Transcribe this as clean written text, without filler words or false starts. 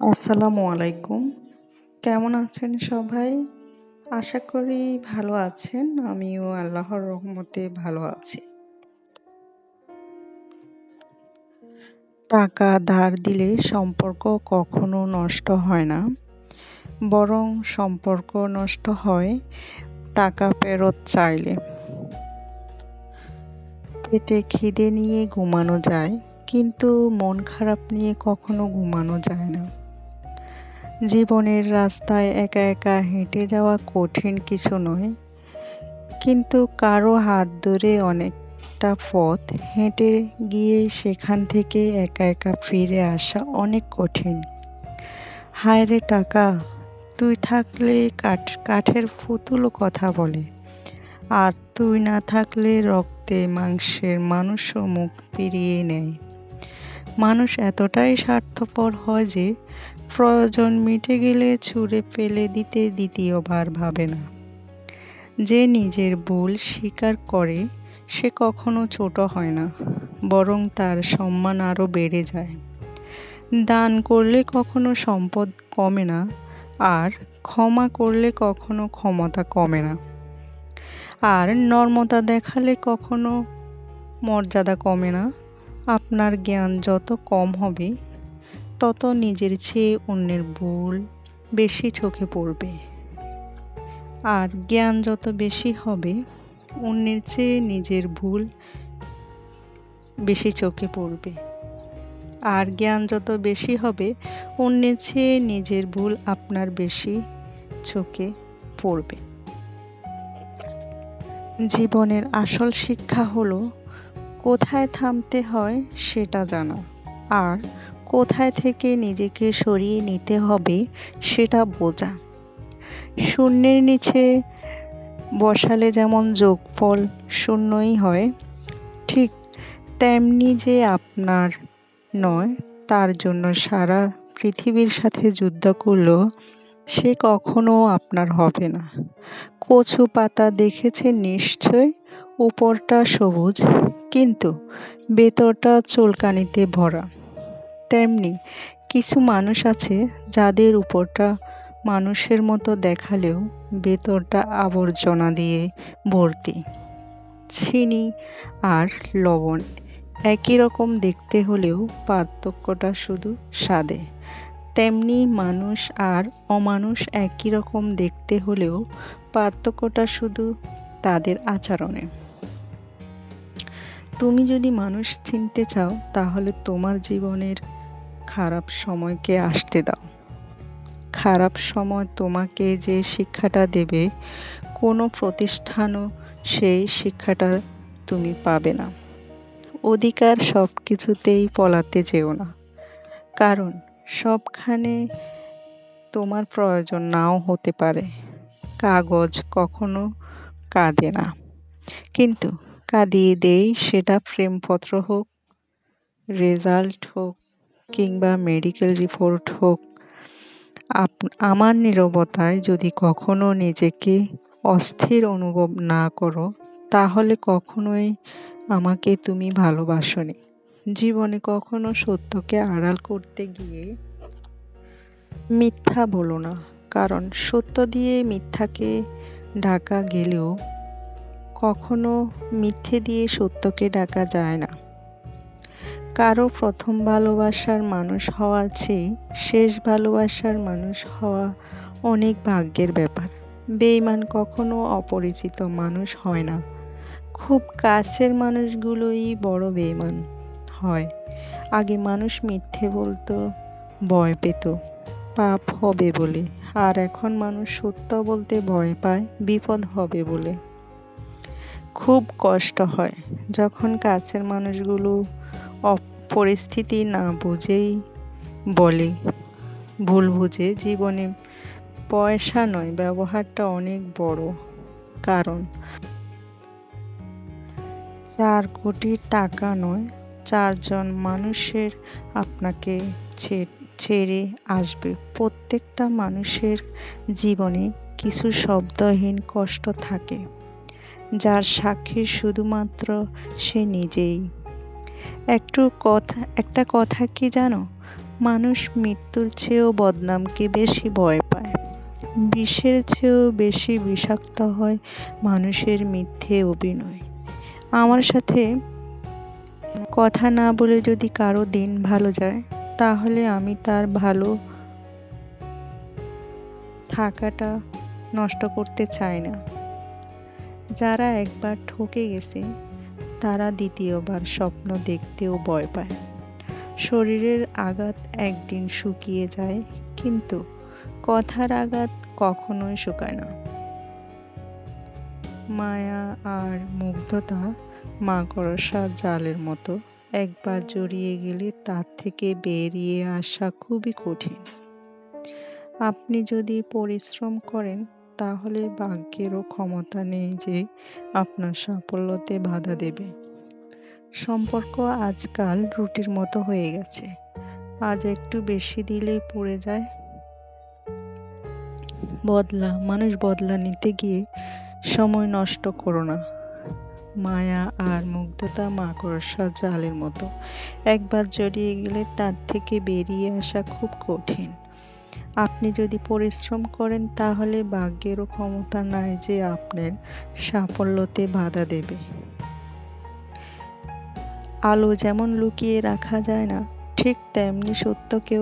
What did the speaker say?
আসসালামু আলাইকুম। কেমন আছেন সবাই? আশা করি ভালো আছেন। আমিও আল্লাহর রহমতে ভালো আছি। টাকা ধার দিলে সম্পর্ক কখনো নষ্ট হয় না, বরং সম্পর্ক নষ্ট হয় টাকা ফেরত চাইলে। পেটে খিদে নিয়ে ঘুমানো যায়, কিন্তু মন খারাপ নিয়ে কখনো ঘুমানো যায় না। জীবনের রাস্তায় একা একা হেঁটে যাওয়া কঠিন কিছু নয়, কিন্তু কারো হাত ধরে অনেকটা পথ হেঁটে গিয়ে সেখান থেকে একা একা ফিরে আসা অনেক কঠিন। হায়রে টাকা, তুই থাকলে কাঠের পুতুলও কথা বলে, আর তুই না থাকলে রক্তে মাংসের মানুষও মুখ ফিরিয়ে নেয়। মানুষ এতটাই স্বার্থপর হয় যে প্রয়োজন মিটে গেলে ছুঁড়ে ফেলে দিতে দ্বিতীয়বার ভাবে না। যে নিজের ভুল স্বীকার করে সে কখনো ছোট হয় না, বরং তার সম্মান আরও বেড়ে যায়। দান করলে কখনো সম্পদ কমে না, আর ক্ষমা করলে কখনো ক্ষমতা কমে না। আর নর্মতা দেখালে কখনো মর্যাদা কমে না। আপনার জ্ঞান যত কম হবে, তত নিজের চেয়ে অন্যের ভুল বেশি চোখে পড়বে। আর জ্ঞান যত বেশি হবে, অন্যের চেয়ে নিজের ভুল বেশি চোখে পড়বে। আর জ্ঞান যত বেশি হবে, অন্যের চেয়ে নিজের ভুল আপনার বেশি চোখে পড়বে। জীবনের আসল শিক্ষা হলো কোথায় থামতে হয় সেটা জানা, আর কোথায় থেকে নিজেকে সরিয়ে নিতে হবে সেটা বোঝা। শূন্যের নিচে বসালে যেমন যোগফল শূন্যই হয়, ঠিক তেমনি যে আপনার নয় তার জন্য সারা পৃথিবীর সাথে যুদ্ধ করলেও সে কখনো আপনার হবে না। কচু পাতা দেখেছেন নিশ্চয়, উপরটা সবুজ কিন্তু ভেতরটা চুলকানিতে ভরা। তেমনি কিছু মানুষ আছে যাদের উপরটা মানুষের মতো দেখালেও ভেতরটা আবর্জনা দিয়ে ভর্তি। চিনি আর লবণ একই রকম দেখতে হলেও পার্থক্যটা শুধু স্বাদে। তেমনি মানুষ আর অমানুষ একই রকম দেখতে হলেও পার্থক্যটা শুধু তাদের আচরণে। তুমি যদি মানুষ চিনতে চাও, তাহলে তোমার জীবনের খারাপ সময়কে আসতে দাও। খারাপ সময় তোমাকে যে শিক্ষাটা দেবে, কোনো প্রতিষ্ঠানও সেই শিক্ষাটা তুমি পাবে না। অধিকার সব কিছুতেই পলাতে যেও না, কারণ সবখানে তোমার প্রয়োজন নাও হতে পারে। কাগজ কখনো কাঁদে না, কিন্তু কাঁদিয়ে দেয় সেটা প্রেমপত্র হোক, রেজাল্ট হোক, কিংবা মেডিকেল রিপোর্ট হোক। আমার নীরবতায় যদি কখনো নিজেকে অস্থির অনুভব না করো, তাহলে কখনোই আমাকে তুমি ভালোবাসোনি। জীবনে কখনো সত্যকে আড়াল করতে গিয়ে মিথ্যা বলো না, কারণ সত্য দিয়ে মিথ্যাকে ঢাকা গেলেও কখনো মিথ্যে দিয়ে সত্যকে ঢাকা যায় না। কারো প্রথম ভালোবাসার মানুষ হওয়ার চেয়ে শেষ ভালোবাসার মানুষ হওয়া অনেক ভাগ্যের ব্যাপার। বেঈমান কখনো অপরিচিত মানুষ হয় না, খুব কাছের মানুষগুলোই বড় বেঈমান হয়। আগে মানুষ মিথ্যে বলতো ভয় পেত পাপ হবে বলে, আর এখন মানুষ সত্য বলতে ভয় পায় বিপদ হবে বলে। খুব কষ্ট হয় যখন কাছের মানুষগুলো পরিস্থিতি না বুঝেই বলে, ভুল বুঝে। জীবনে পয়সা নয়, ব্যবহারটা অনেক বড়। কারণ 4 কোটি টাকা নয়, 4 জন মানুষের আপনাকে ছেড়ে আসবে। প্রত্যেকটা মানুষের জীবনে কিছু শব্দহীন কষ্ট থাকে, যার সাক্ষী শুধুমাত্র সে নিজেই। একটা কথা কি জানো, মানুষ মৃত্যুর চেয়েও বদনামকে বেশি ভয় পায়। বিষের চেয়েও বেশি বিষাক্ত হয় মানুষের মিথ্যে অভিনয়। আমার সাথে কথা না বলে যদি কারো দিন ভালো যায়, তাহলে আমি তার ভালো থাকাটা নষ্ট করতে চাই না। যারা একবার ঠকে গেছে, তারা দ্বিতীয়বার স্বপ্ন দেখতেও ভয় পায়। শরীরের আঘাত একদিন শুকিয়ে যায়, কিন্তু কথার আঘাত কখনোই শুকায় না। মায়া আর মুগ্ধতা মাকড়সা জালের মতো, একবার জড়িয়ে গেলে তার থেকে বেরিয়ে আসা খুবই কঠিন। আপনি যদি পরিশ্রম করেন, তাহলে ভাগ্যেরও ক্ষমতা নেই যে আপনার সাফল্যতে বাধা দেবে। সম্পর্ক আজকাল রুটির মতো হয়ে গেছে, আজ একটু বেশি দিলেই পড়ে যায়। মানুষ বদলা নিতে গিয়ে সময় নষ্ট করো না। মায়া আর মুগ্ধতা মাকড়সা জালের মতো, একবার জড়িয়ে গেলে তার থেকে বেরিয়ে আসা খুব কঠিন। আপনি যদি পরিশ্রম করেন, তাহলে ভাগ্যেরও ক্ষমতা নাই যে আপনার সাফল্যতে বাধা দেবে। আলো যেমন লুকিয়ে রাখা যায় না, ঠিক তেমনি সত্যকেও